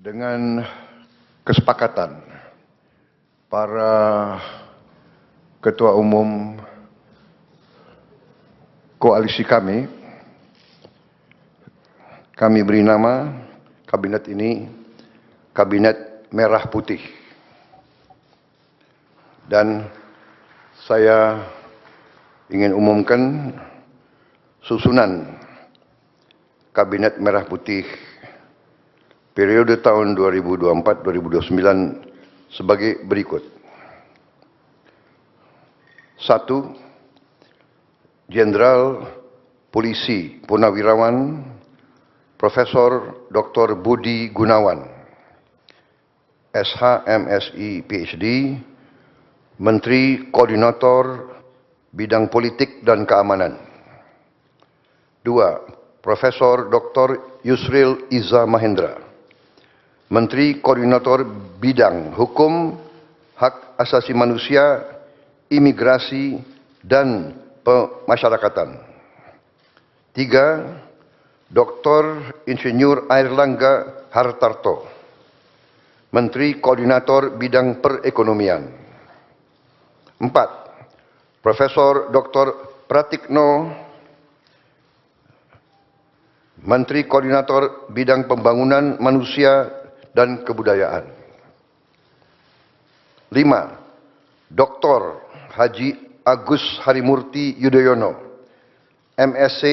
Dengan kesepakatan para ketua umum koalisi kami beri nama kabinet ini Kabinet Merah Putih. Dan saya ingin umumkan susunan Kabinet Merah Putih periode tahun 2024-2029 sebagai berikut. 1. Jenderal Polisi Purnawirawan Profesor Dr. Budi Gunawan, SH, MSI, PhD, Menteri Koordinator Bidang Politik dan Keamanan. 2. Profesor Dr. Yusril Iza Mahendra, Menteri Koordinator Bidang Hukum, Hak Asasi Manusia, Imigrasi, dan Pemasyarakatan. 3. Dr. Insinyur Airlangga Hartarto, Menteri Koordinator Bidang Perekonomian. 4. Profesor Dr. Pratikno, Menteri Koordinator Bidang Pembangunan Manusia dan Kebudayaan. 5. Dr. Haji Agus Harimurti Yudhoyono, MSc,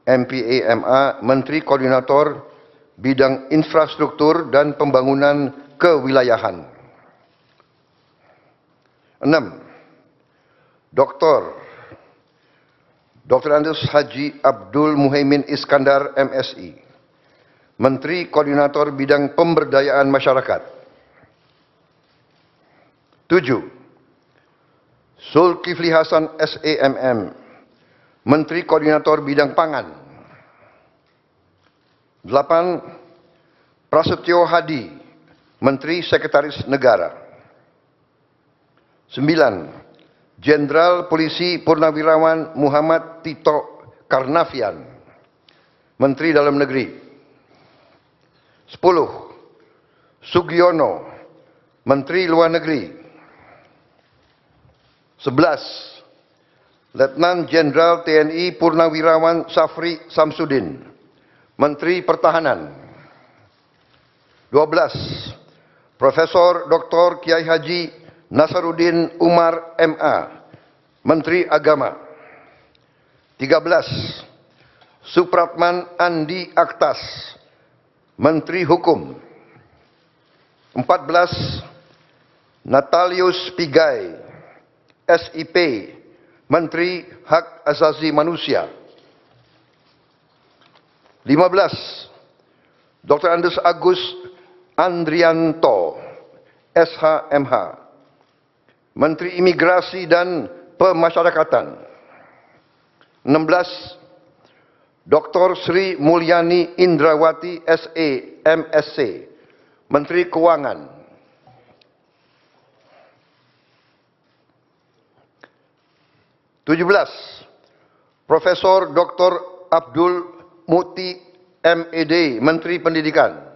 MPA, MA, Menteri Koordinator Bidang Infrastruktur dan Pembangunan Kewilayahan. 6. Dr. Andes Haji Abdul Muhaimin Iskandar, MSI, Menteri Koordinator Bidang Pemberdayaan Masyarakat. 7. Zulkifli Hasan, SEMM, Menteri Koordinator Bidang Pangan. 8. Prasetyo Hadi, Menteri Sekretaris Negara. 9. Jenderal Polisi Purnawirawan Muhammad Tito Karnavian, Menteri Dalam Negeri. 10. Sugiono, Menteri Luar Negeri. 11. Letnan Jenderal TNI Purnawirawan Safri Samsudin, Menteri Pertahanan. 12. Profesor Dr. Kiai Haji Nasaruddin Umar, MA, Menteri Agama. 13. Supratman Andi Aktas, Menteri Hukum. 14. Natalius Pigai, SIP, Menteri Hak Asasi Manusia. 15. Dr. Andes Agus Andrianto, SH, MH, Menteri Imigrasi dan Pemasyarakatan. 16. Dr. Sri Mulyani Indrawati, SE, MSc, Menteri Keuangan. 17. Profesor Dr. Abdul Muti, MED, Menteri Pendidikan.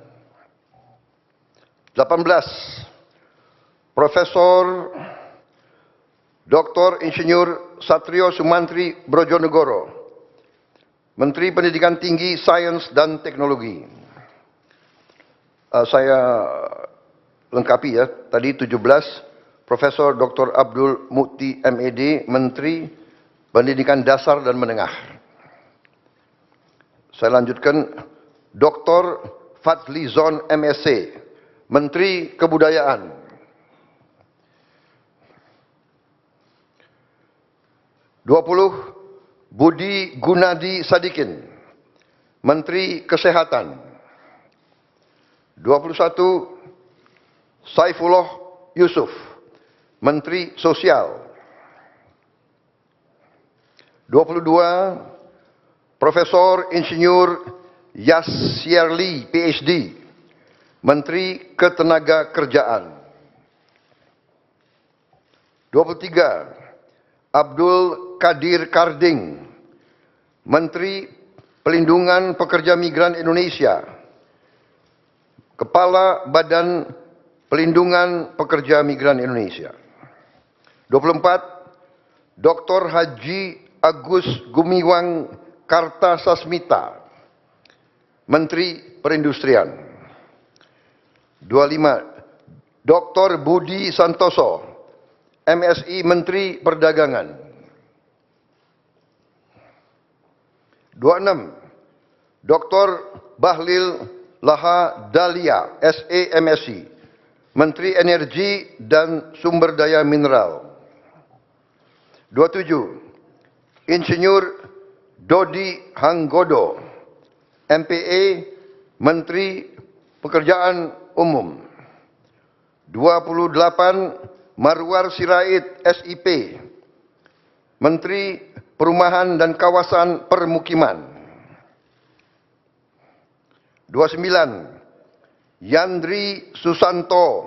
18. Profesor Dr. Insinyur Satrio Sumantri Brojonegoro, Menteri Pendidikan Tinggi, Sains dan Teknologi. Saya lengkapi ya, tadi 17, Profesor Dr. Abdul Muti, MED, Menteri Pendidikan Dasar dan Menengah. Saya lanjutkan, Dr. Fadlizon, MSc, Menteri Kebudayaan. 20. Budi Gunadi Sadikin, Menteri Kesehatan. 21. Saifullah Yusuf, Menteri Sosial. 22. Profesor Insinyur Yasyerli, PhD, Menteri Ketenagakerjaan. 23. Abdul Qadir Karding, Menteri Pelindungan Pekerja Migran Indonesia, Kepala Badan Pelindungan Pekerja Migran Indonesia. 24. Dr. Haji Agus Gumiwang Kartasasmita, Menteri Perindustrian. 25. Dr. Budi Santoso, MSI Menteri Perdagangan. 26. Dr. Bahlil Lahadalia, SE MSI, Menteri Energi dan Sumber Daya Mineral. 27. Insinyur Dodi Hanggodo, MPA, Menteri Pekerjaan Umum. 28. Marwar Sirait, SIP, Menteri Perumahan dan Kawasan Permukiman. 29. Yandri Susanto,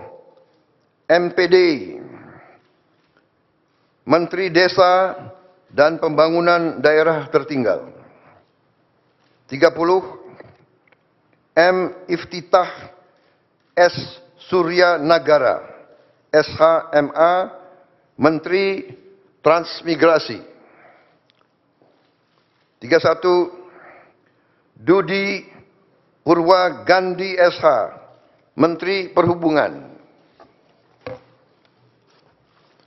MPD, Menteri Desa dan Pembangunan Daerah Tertinggal. 30. M. Iftitah S. Surya Nagara, SHMA, Menteri Transmigrasi. 31. Dudi Purwa Gandhi SH, Menteri Perhubungan.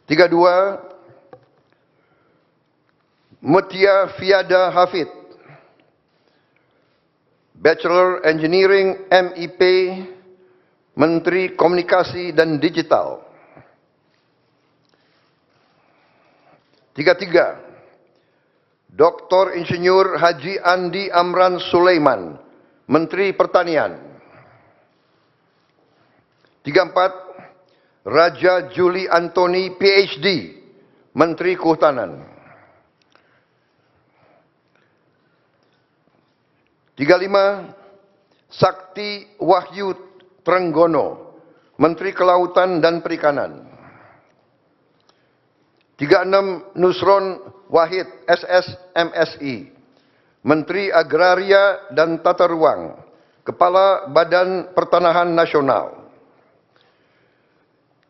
32. Mutia Fiada Hafid, Bachelor Engineering MIP, Menteri Komunikasi dan Digital. 33. Dr. Insinyur Haji Andi Amran Sulaiman, Menteri Pertanian. 34. Raja Juli Antoni PhD, Menteri Kehutanan. 35. Sakti Wahyu Trenggono, Menteri Kelautan dan Perikanan. 36. Nusron Wahid, SS MSI, Menteri Agraria dan Tata Ruang, Kepala Badan Pertanahan Nasional.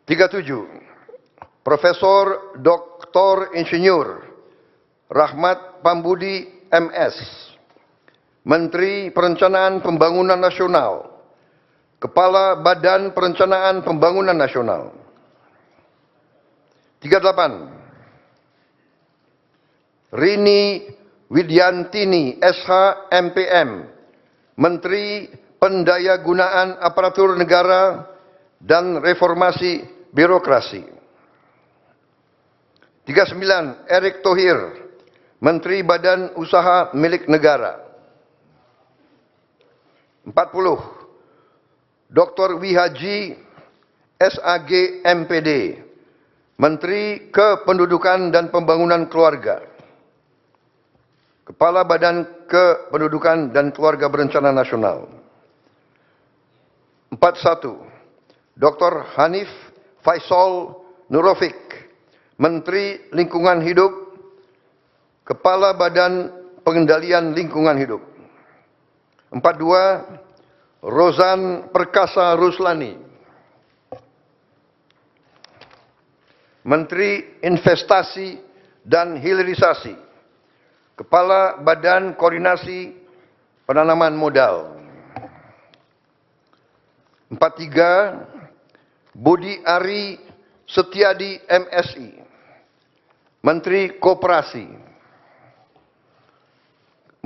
37. Profesor Dr. Insinyur Rahmat Pambudi MS, Menteri Perencanaan Pembangunan Nasional, Kepala Badan Perencanaan Pembangunan Nasional. 38. Rini Widyantini SH MPM, Menteri Pendayagunaan Aparatur Negara dan Reformasi Birokrasi. 39. Erick Thohir, Menteri Badan Usaha Milik Negara. 40. Dr. Wihaji SAG MPD, Menteri Kependudukan dan Pembangunan Keluarga, Kepala Badan Kependudukan dan Keluarga Berencana Nasional. 41. Dr. Hanif Faisal Nurofik, Menteri Lingkungan Hidup, Kepala Badan Pengendalian Lingkungan Hidup. 42. Rozan Perkasa Ruslani, Menteri Investasi dan Hilirisasi, Kepala Badan Koordinasi Penanaman Modal. 43. Budi Ari Setiadi MSI, Menteri Koperasi.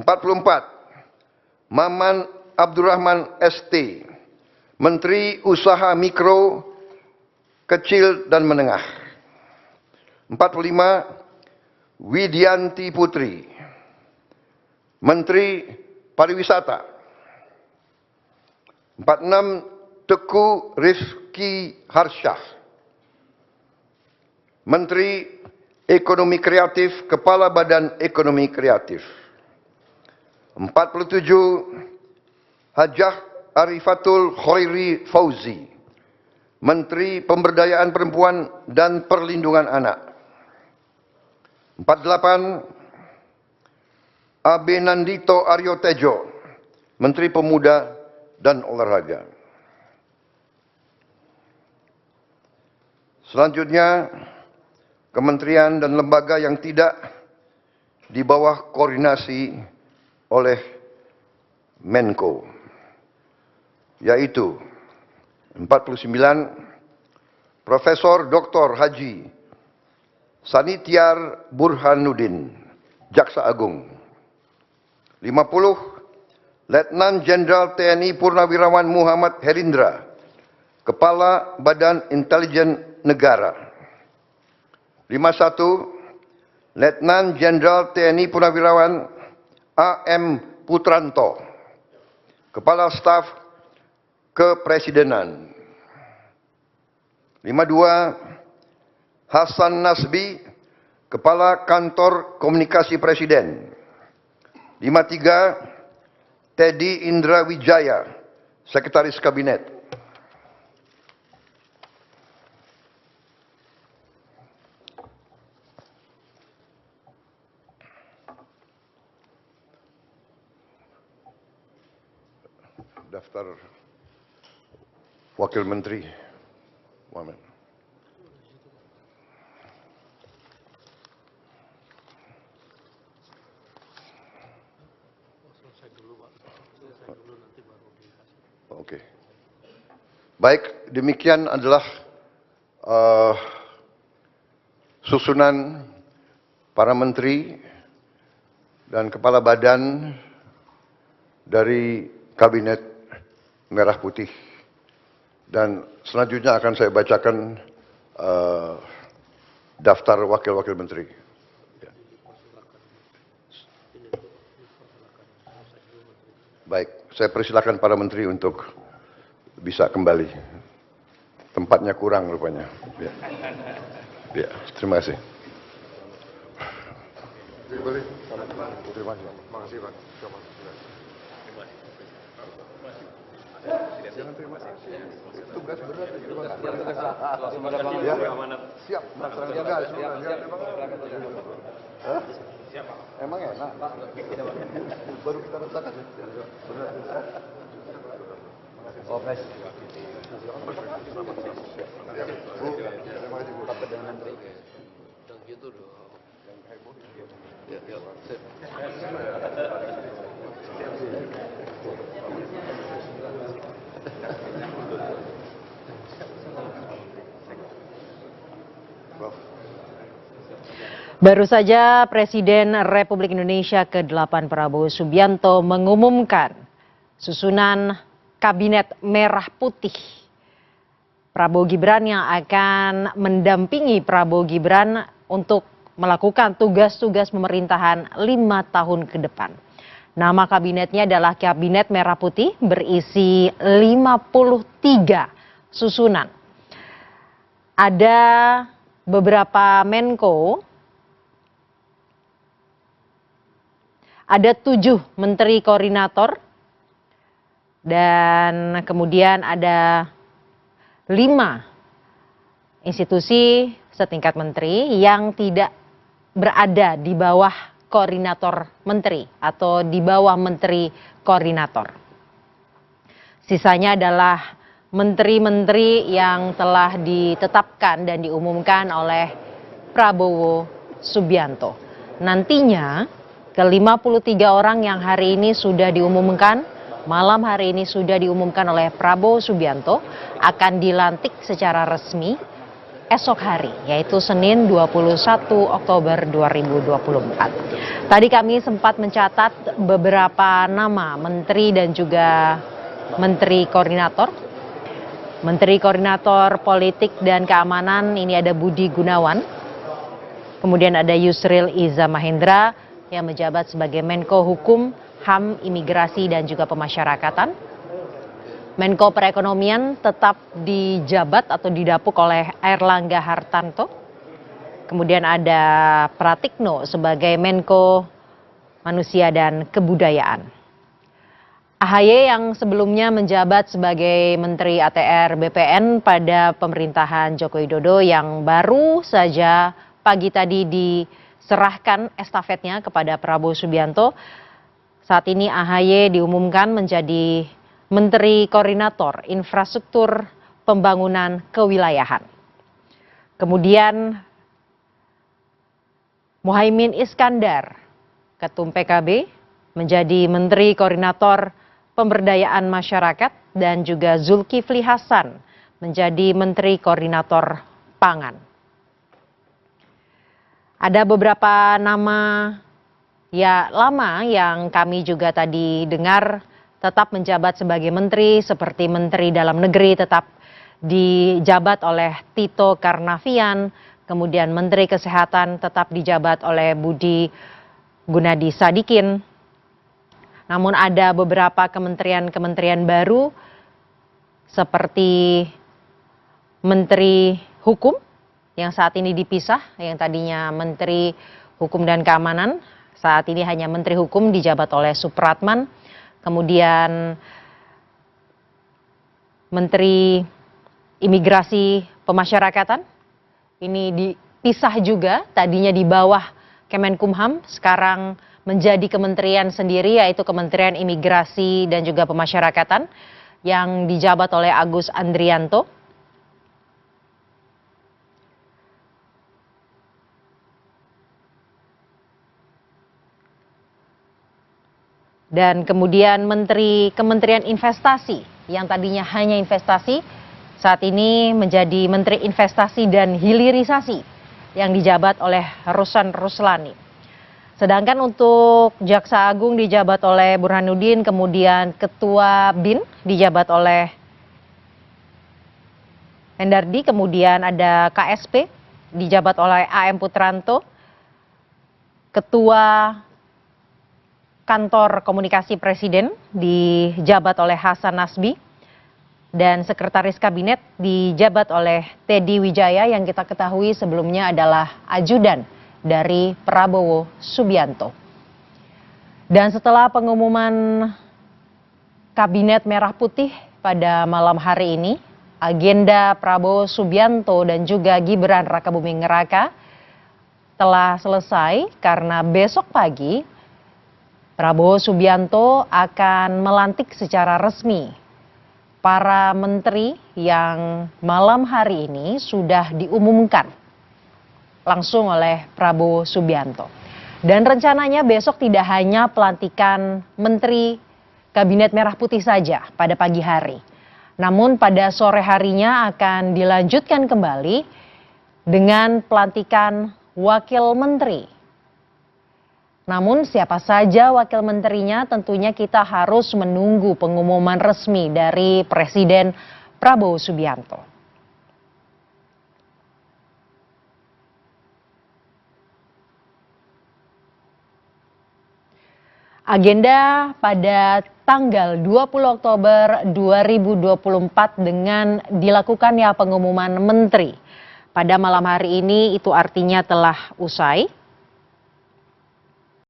44. Maman Abdurrahman ST, Menteri Usaha Mikro, Kecil dan Menengah. 45. Widianti Putri, Menteri Pariwisata. 46. Teguh Rizky Harsyah, Menteri Ekonomi Kreatif, Kepala Badan Ekonomi Kreatif. 47. Hajah Arifatul Khairi Fauzi, Menteri Pemberdayaan Perempuan dan Perlindungan Anak. 48. Abe Nandito Aryo Tejo, Menteri Pemuda dan Olahraga. Selanjutnya, kementerian dan lembaga yang tidak di bawah koordinasi oleh Menko, yaitu 49 Profesor Dr. Haji Sanitiar Burhanuddin, Jaksa Agung. 50 Letnan Jenderal TNI Purnawirawan Muhammad Herindra, Kepala Badan Intelijen Negara. 51 Letnan Jenderal TNI Purnawirawan AM Putranto, Kepala Staf Kepresidenan. 52 Hasan Nasbi, Kepala Kantor Komunikasi Presiden. 53 Teddy Indra Wijaya, Sekretaris Kabinet. Daftar Wakil Menteri. Muhammad. Oke. Baik, demikian adalah susunan para menteri dan kepala badan dari Kabinet Merah Putih. Dan selanjutnya akan saya bacakan daftar wakil-wakil menteri. Baik, saya persilakan para menteri untuk bisa kembali. Tempatnya kurang rupanya. Ya, terima kasih. Boleh. Terima kasih, Pak. Jangan terima kasih. Tugas berat. Terima kasih. Ya, siap. Siap. Emang enak. Baru kita rasakan. Oh, Pres. Bu, terima kasih, Bu. Dapat dengan menteri. Dan gitu dong. Yang heboh. Ya, ya. Baru saja Presiden Republik Indonesia ke-8 Prabowo Subianto mengumumkan susunan Kabinet Merah Putih. Prabowo Gibran yang akan mendampingi Prabowo Gibran untuk melakukan tugas-tugas pemerintahan 5 tahun ke depan. Nama kabinetnya adalah Kabinet Merah Putih, berisi 53 susunan. Ada beberapa Menko, ada 7 menteri koordinator, dan kemudian ada 5 institusi setingkat menteri yang tidak berada di bawah koordinator menteri atau di bawah menteri koordinator. Sisanya adalah menteri-menteri yang telah ditetapkan dan diumumkan oleh Prabowo Subianto. Nantinya ke-53 orang yang hari ini sudah diumumkan, malam hari ini sudah diumumkan oleh Prabowo Subianto, akan dilantik secara resmi esok hari, yaitu Senin 21 Oktober 2024. Tadi kami sempat mencatat beberapa nama menteri dan juga menteri koordinator. Menteri Koordinator Politik dan Keamanan ini ada Budi Gunawan. Kemudian ada Yusril Iza Mahendra yang menjabat sebagai Menko Hukum, HAM, Imigrasi dan juga Pemasyarakatan. Menko Perekonomian tetap dijabat atau didapuk oleh Airlangga Hartarto. Kemudian ada Pratikno sebagai Menko Manusia dan Kebudayaan. AHY yang sebelumnya menjabat sebagai Menteri ATR BPN pada pemerintahan Joko Widodo yang baru saja pagi tadi diserahkan estafetnya kepada Prabowo Subianto. Saat ini AHY diumumkan menjadi Menteri Koordinator Infrastruktur Pembangunan Kewilayahan. Kemudian Muhaimin Iskandar, Ketum PKB, menjadi Menteri Koordinator Pemberdayaan Masyarakat, dan juga Zulkifli Hasan menjadi Menteri Koordinator Pangan. Ada beberapa nama lama yang kami juga tadi dengar tetap menjabat sebagai menteri, seperti Menteri Dalam Negeri tetap dijabat oleh Tito Karnavian, kemudian Menteri Kesehatan tetap dijabat oleh Budi Gunadi Sadikin. Namun ada beberapa kementerian-kementerian baru seperti Menteri Hukum yang saat ini dipisah, yang tadinya Menteri Hukum dan Keamanan, saat ini hanya Menteri Hukum dijabat oleh Supratman. Kemudian Menteri Imigrasi Pemasyarakatan, ini dipisah juga, tadinya di bawah Kemenkumham, sekarang menjadi kementerian sendiri, yaitu Kementerian Imigrasi dan juga Pemasyarakatan yang dijabat oleh Agus Andrianto. Dan kemudian Kementerian Investasi yang tadinya hanya investasi, saat ini menjadi Menteri Investasi dan Hilirisasi yang dijabat oleh Ruslan Ruslani. Sedangkan untuk Jaksa Agung dijabat oleh Burhanuddin, kemudian Ketua BIN dijabat oleh Hendardi, kemudian ada KSP dijabat oleh AM Putranto, Ketua Kantor Komunikasi Presiden dijabat oleh Hasan Nasbi, dan Sekretaris Kabinet dijabat oleh Teddy Wijaya yang kita ketahui sebelumnya adalah ajudan dari Prabowo Subianto. Dan setelah pengumuman Kabinet Merah Putih pada malam hari ini, agenda Prabowo Subianto dan juga Gibran Rakabuming Raka telah selesai karena besok pagi Prabowo Subianto akan melantik secara resmi para menteri yang malam hari ini sudah diumumkan langsung oleh Prabowo Subianto. Dan rencananya besok tidak hanya pelantikan menteri Kabinet Merah Putih saja pada pagi hari, namun pada sore harinya akan dilanjutkan kembali dengan pelantikan wakil menteri. Namun siapa saja wakil menterinya tentunya kita harus menunggu pengumuman resmi dari Presiden Prabowo Subianto. Agenda pada tanggal 20 Oktober 2024 dengan dilakukannya pengumuman menteri pada malam hari ini itu artinya telah usai.